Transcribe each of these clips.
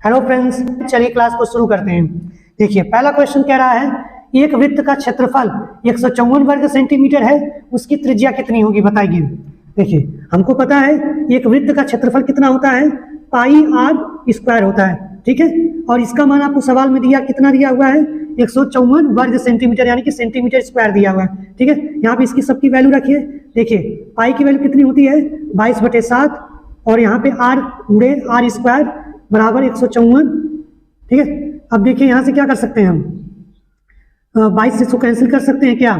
Hello friends, चलिए class को शुरू करते हैं। देखिए पहला क्वेश्चन कह रहा है एक वृत्त का क्षेत्रफल 154 वर्ग सेंटीमीटर है, उसकी त्रिज्या कितनी होगी बताइए। देखिए हमको पता है एक वृत्त का क्षेत्रफल कितना होता है, पाई आर स्क्वायर होता है, ठीक है। और इसका मान आपको सवाल में दिया, कितना दिया हुआ है 154 वर्ग सेंटीमीटर यानी कि सेंटीमीटर स्क्वायर दिया हुआ है, ठीक है। यहाँ पे इसकी सबकी वैल्यू रखिए। देखिए पाई की वैल्यू कितनी होती है 22/7 और यहाँ पे आर गुणे आर स्क्वायर बराबर 154, ठीक है। अब देखिए यहाँ से क्या कर सकते हैं हम, 22 से इसको कैंसिल कर सकते हैं क्या,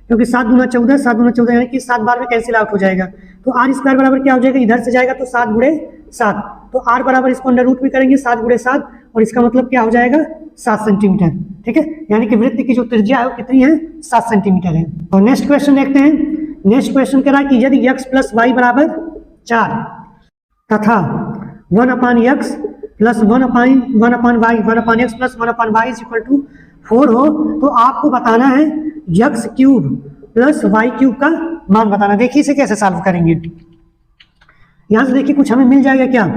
क्योंकि 7 दूना 14, 7 दूना 14 यानी कि 7 बार में कैंसिल आउट हो जाएगा। तो आर स्क्वायर बराबर क्या हो जाएगा, इधर से जाएगा तो 7 गुणे 7, तो आर बराबर इसको अंडर रूट में करेंगे 7 गुणे 7 और इसका मतलब क्या हो जाएगा 7 सेंटीमीटर, ठीक है। यानी कि वृत्त की जो त्रिज्या है वो कितनी है 7 सेंटीमीटर है। और नेक्स्ट क्वेश्चन देखते हैं। नेक्स्ट क्वेश्चन कह रहा है कि यदि x प्लस वाई बराबर 4 तथा 1/x plus 1/y 1/x plus 1/y is equal to 4 हो तो आपको बताना है x cube plus y cube का मान बताना। देखिए इसे कैसे सॉल्व करेंगे। यहाँ से देखिए कुछ हमें मिल जाएगा क्या,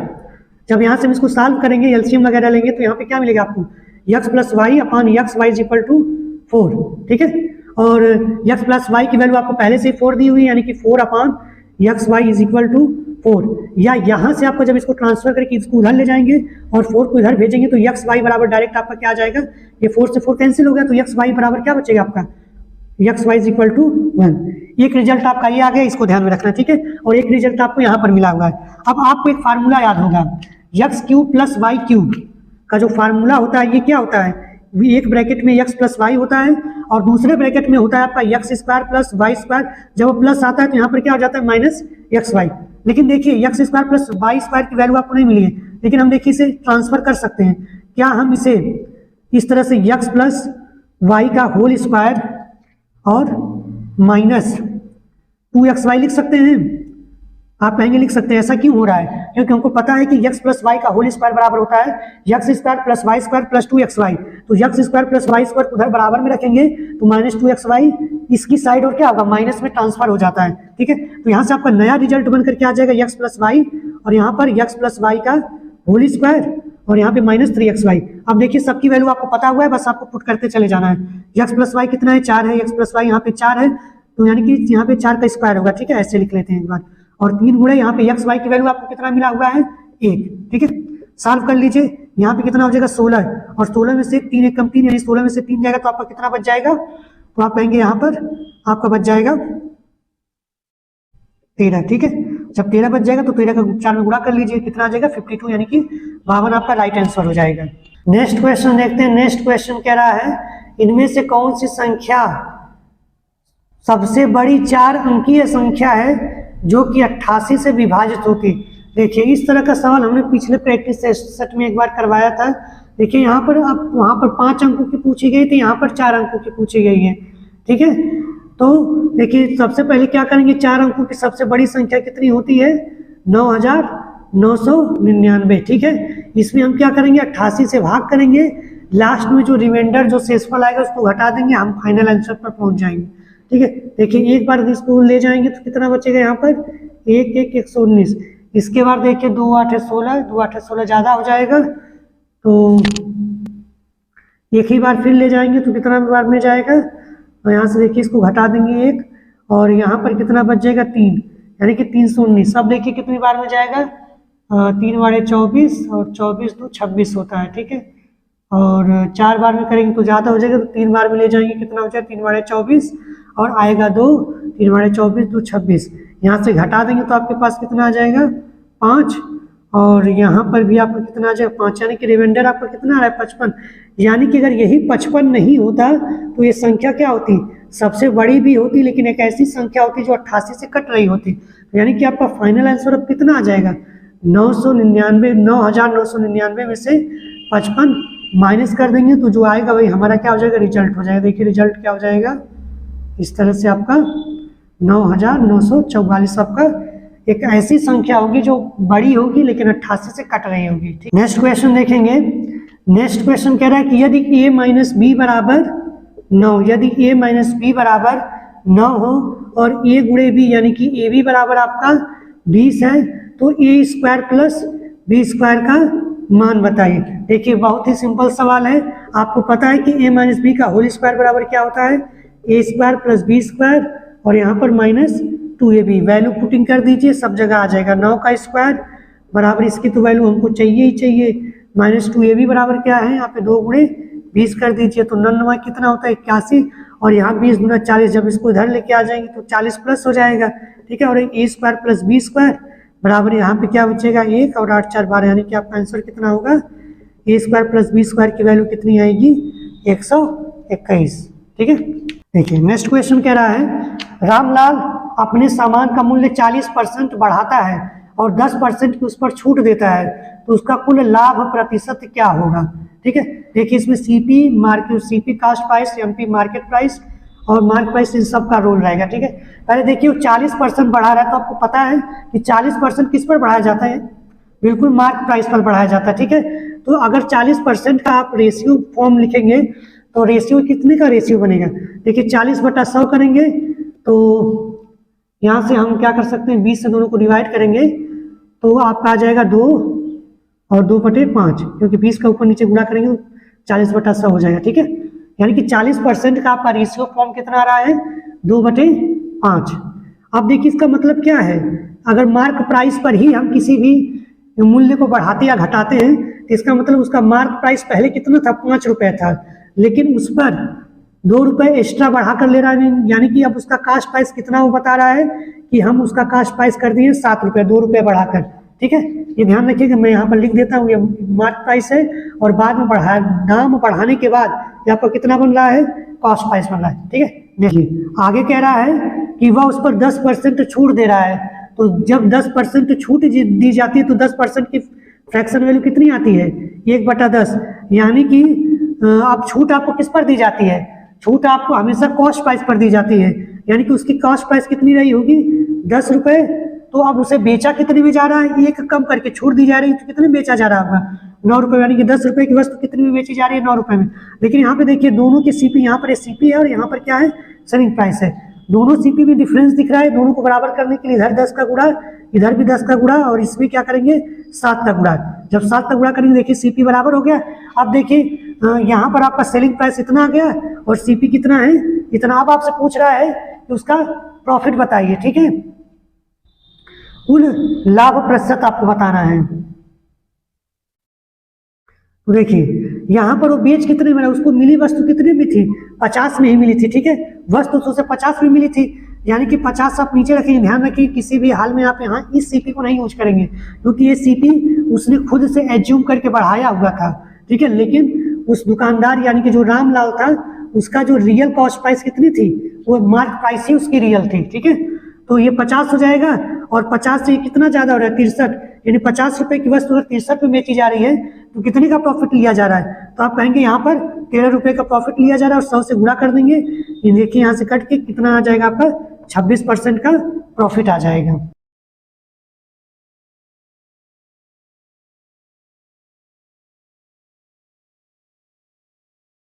जब यहाँ से हम इसको सॉल्व करेंगे एलसीएम वगैरह लेंगे तो यहाँ पे क्या मिलेगा आपको x plus y upon x Y is equal to 4, ठीक है। और x प्लस वाई की वैल्यू आपको पहले से 4 दी हुई है यानी कि 4 upon x Y is equal to 4, या यहाँ से आपको जब इसको ट्रांसफर करके इसको उधर ले जाएंगे और 4 को इधर भेजेंगे तो एक्स वाई बराबर डायरेक्ट आपका क्या आ जाएगा, ये 4 से 4 कैंसिल हो गया तो एक्स वाई बराबर क्या बचेगा आपका x Y is equal to 1। एक रिजल्ट आपका ये आ गया, इसको ध्यान में रखना, ठीक है। और एक रिजल्ट आपको यहाँ पर मिला हुआ है। अब आपको एक फार्मूला याद होगा, x cube plus y cube का जो फार्मूला होता है ये क्या होता है, एक ब्रैकेट में x प्लस वाई होता है और दूसरे ब्रैकेट में होता है आपका x square plus y square. जब वो प्लस आता है तो यहाँ पर क्या हो जाता है माइनस एक्स वाई। लेकिन देखिए x square plus y square की वैल्यू आपको नहीं मिली है, लेकिन हम देखिए इसे ट्रांसफर कर सकते हैं। क्या हम इसे इस तरह से एक्स प्लस वाई का होल स्क्वायर और माइनस 2xy लिख सकते हैं। आप कहेंगे लिख सकते हैं, ऐसा क्यों हो रहा है, क्योंकि हमको पता है कि x प्लस वाई का होल स्क्वायर बराबर होता है x square plus y square plus 2xy। तो x square plus y square उधर बराबर में रखेंगे तो माइनस 2xy इसकी साइड और क्या होगा माइनस में ट्रांसफर हो जाता है, ठीक है। तो यहाँ से आपका नया रिजल्ट बनकर क्या आ जाएगा एक्स प्लस वाई और यहाँ पर एक्स प्लस वाई का होल स्क्वायर और यहाँ पे माइनस 3xy। अब देखिए सबकी वैल्यू आपको पता हुआ है, बस आपको पुट करते चले जाना है। एक्स प्लस वाई कितना है 4 है, एक्स प्लस वाई यहाँ पे 4 है तो यानी कि यहाँ पे 4 का स्क्वायर होगा, ठीक है। ऐसे लिख लेते हैं एक बार। और 3 गुणे यहाँ पे एक्स वाई की वैल्यू आपको कितना मिला हुआ है 1, ठीक है। सॉल्व कर लीजिए, यहाँ पे कितना हो जाएगा 16 और 16 में से 3 एक कम 3 यानी 16 में से 3 जाएगा तो आपका कितना बच जाएगा, तो आप कहेंगे यहाँ पर आपका बच जाएगा 13, ठीक है। जब 13 बच जाएगा तो 13 का 4 में गुणा कर लीजिए, कितना आ जाएगा 52 यानी कि 52 आपका राइट आंसर हो जाएगा। नेक्स्ट क्वेश्चन देखते हैं। नेक्स्ट क्वेश्चन कह रहा है इनमें से कौन सी संख्या सबसे बड़ी 4 अंकीय संख्या है जो कि 88 से विभाजित होती। देखिए इस तरह का सवाल हमने पिछले प्रैक्टिस सेट में एक बार करवाया था। देखिए यहाँ पर आप वहाँ पर 5 अंकों की पूछी गई थी, यहाँ पर 4 अंकों की पूछी गई है, ठीक है। तो देखिए सबसे पहले क्या करेंगे, 4 अंकों की सबसे बड़ी संख्या कितनी होती है 9999, ठीक है। इसमें हम क्या करेंगे 88 से भाग करेंगे, लास्ट में जो रिमाइंडर जो शेषफल आएगा उसको घटा देंगे, हम फाइनल आंसर पर पहुंच जाएंगे, ठीक है। देखिए एक बार इसको ले जाएंगे तो कितना बचेगा यहाँ पर 119। इसके बाद देखिए 2 8 16, 2 8 16 ज़्यादा हो जाएगा तो एक ही बार फिर ले जाएंगे तो कितना बार में जाएगा, तो यहाँ से देखिए इसको घटा देंगे 1 और यहाँ पर कितना बच जाएगा 3 यानी कि 319। अब देखिए कितनी बार में जाएगा 3 बारे 24 और 24 2 26 होता है, ठीक है। और 4 बार में करेंगे तो ज़्यादा हो जाएगा तो 3 बार में ले जाएंगे, कितना हो जाएगा 3 बारे 24 और आएगा 2, 3 बारे 24 2 26। यहाँ से घटा देंगे तो आपके पास कितना आ जाएगा 5 और यहाँ पर भी आपको कितना आ जाएगा 5 यानी कि रिमाइंडर आपका कितना आ रहा है 55। यानी कि अगर यही 55 नहीं होता तो ये संख्या क्या होती सबसे बड़ी भी होती, लेकिन एक ऐसी संख्या होती जो 88 से कट रही होती। यानी कि आपका फाइनल आंसर अब कितना आ जाएगा 9999 में से 55 माइनस कर देंगे तो जो आएगा वही हमारा क्या हो जाएगा रिजल्ट हो जाएगा। देखिए रिजल्ट क्या हो जाएगा इस तरह से आपका 9944 आपका एक ऐसी संख्या होगी जो बड़ी होगी लेकिन 88 से कट रही होगी, ठीक। नेक्स्ट क्वेश्चन देखेंगे। नेक्स्ट क्वेश्चन कह रहा है कि यदि a माइनस बी बराबर 9, यदि a माइनस बी बराबर 9 हो और a गुणे b यानी कि ab बराबर आपका 20 है तो a square plus b square का मान बताइए। देखिए बहुत ही सिंपल सवाल है, आपको पता है कि a माइनस बी का होल स्क्वायर बराबर क्या होता है, ए स्क्वायर प्लस बी स्क्वायर और यहाँ पर माइनस 2ab। वैल्यू पुटिंग कर दीजिए, सब जगह आ जाएगा। 9 का स्क्वायर बराबर इसकी तो वैल्यू हमको चाहिए ही चाहिए, माइनस 2ab बराबर क्या है, यहाँ पे 2 गुणे 20 कर दीजिए तो 9 कितना होता है 81, और यहाँ 20 गुना 40, जब इसको इधर लेके आ जाएंगे तो 40 प्लस हो जाएगा, ठीक है। और ए स्क्वायर प्लस बी स्क्वायर बराबर यहाँ पे क्या बचेगा 1 और 8 4 12, यानी कि आपका आंसर कितना होगा, ए स्क्वायर प्लस बी स्क्वायर की वैल्यू कितनी आएगी 121, ठीक है। देखिए नेक्स्ट क्वेश्चन कह रहा है, रामलाल अपने सामान का मूल्य 40% बढ़ाता है और 10% की उस पर छूट देता है, तो उसका कुल लाभ प्रतिशत क्या होगा, ठीक है। देखिए इसमें CP market, CP cost price, MP market price और मार्केट प्राइस, इन सब का रोल रहेगा, ठीक है। पहले देखिए 40% बढ़ा रहा है, तो आपको पता है कि 40% किस पर बढ़ाया जाता है, बिल्कुल मार्केट प्राइस पर बढ़ाया जाता है, ठीक है। तो अगर 40% का आप रेशियो फॉर्म लिखेंगे तो रेशियो कितने का रेशियो बनेगा, देखिए 40/100 करेंगे तो यहाँ से हम क्या कर सकते हैं, 20 से दोनों को डिवाइड करेंगे तो आपका आ जाएगा 2 और 2/5, क्योंकि 20 का ऊपर नीचे गुणा करेंगे तो 40/100 हो जाएगा, ठीक है। यानी कि 40% का आपका रेशियो फॉर्म कितना आ रहा है 2/5। अब देखिए इसका मतलब क्या है, अगर मार्क प्राइस पर ही हम किसी भी मूल्य को बढ़ाते या घटाते हैं तो इसका मतलब उसका मार्क प्राइस पहले कितना था 5 रुपए था, लेकिन उस पर 2 रुपए एक्स्ट्रा बढ़ा कर ले रहा है, यानी कि अब उसका कास्ट प्राइस कितना वो बता रहा है कि हम उसका कास्ट प्राइस कर दिए 7 रुपए, 2 रुपए बढ़ाकर, ठीक है। ये ध्यान रखिएगा, मैं यहाँ पर लिख देता हूँ, ये मार्क प्राइस है और बाद में दाम बढ़ाने के बाद यहाँ पर कितना बन रहा है कॉस्ट प्राइस बन रहा है, ठीक है। देखिए आगे कह रहा है कि वह उस पर 10% छूट दे रहा है, तो जब 10% छूट दी जाती है तो 10% की फ्रैक्शन वैल्यू कितनी आती है 1/10, यानी कि अब छूट आपको किस पर दी जाती है, छूट आपको हमेशा कॉस्ट प्राइस पर दी जाती है, यानी कि उसकी कॉस्ट प्राइस कितनी रही होगी 10 रुपए, तो अब उसे बेचा कितने में जा रहा है, एक कम करके छूट दी जा रही है तो कितने बेचा जा रहा होगा 9 रुपए, यानी कि 10 रुपए की वस्तु कितनी में बेची जा रही है 9 रुपए में। लेकिन यहाँ पे देखिए दोनों की सीपी, यहाँ पर सीपी है और यहाँ पर क्या है सेलिंग प्राइस है, दोनों सीपी में डिफरेंस दिख रहा है, दोनों को बराबर करने के लिए इधर 10 का गुणा, इधर भी 10 का गुणा और इसमें क्या करेंगे 7 का गुणा। जब 7 का गुणा करेंगे देखिए सीपी बराबर हो गया। अब देखिए यहाँ पर आपका सेलिंग प्राइस इतना आ गया और सीपी कितना है इतना। अब आपसे पूछ रहा है कि उसका प्रॉफिट बताइए, ठीक है, कुल लाभ प्रतिशत आपको बताना है। तो देखिए यहाँ पर वो बेच कितने में, उसको मिली वस्तु कितने में थी 50 में ही मिली थी, ठीक है, वस्तु तो उसे 50 में मिली थी, यानी कि 50 आप नीचे रखेंगे। ध्यान रखिए किसी भी हाल में आप यहाँ इस सीपी को नहीं यूज करेंगे, क्योंकि ये सीपी उसने खुद से एज्यूम करके बढ़ाया हुआ था, ठीक है। लेकिन उस दुकानदार यानी कि जो रामलाल था उसका जो रियल कॉस्ट प्राइस कितनी थी, वो मार्क प्राइस ही उसकी रियल थी, ठीक है। तो ये 50 हो जाएगा और 50 से कितना ज्यादा हो रहा है 63, यानी 50 रुपए की वस्तु अगर 63 में बेची जा रही है तो कितने का प्रॉफिट लिया जा रहा है, तो आप कहेंगे यहाँ पर 13 रुपए का प्रॉफिट लिया जा रहा है और 100 से गुणा कर देंगे, ये देखिए यहाँ से कट के कितना आ जाएगा आपका 26% का प्रॉफिट आ जाएगा।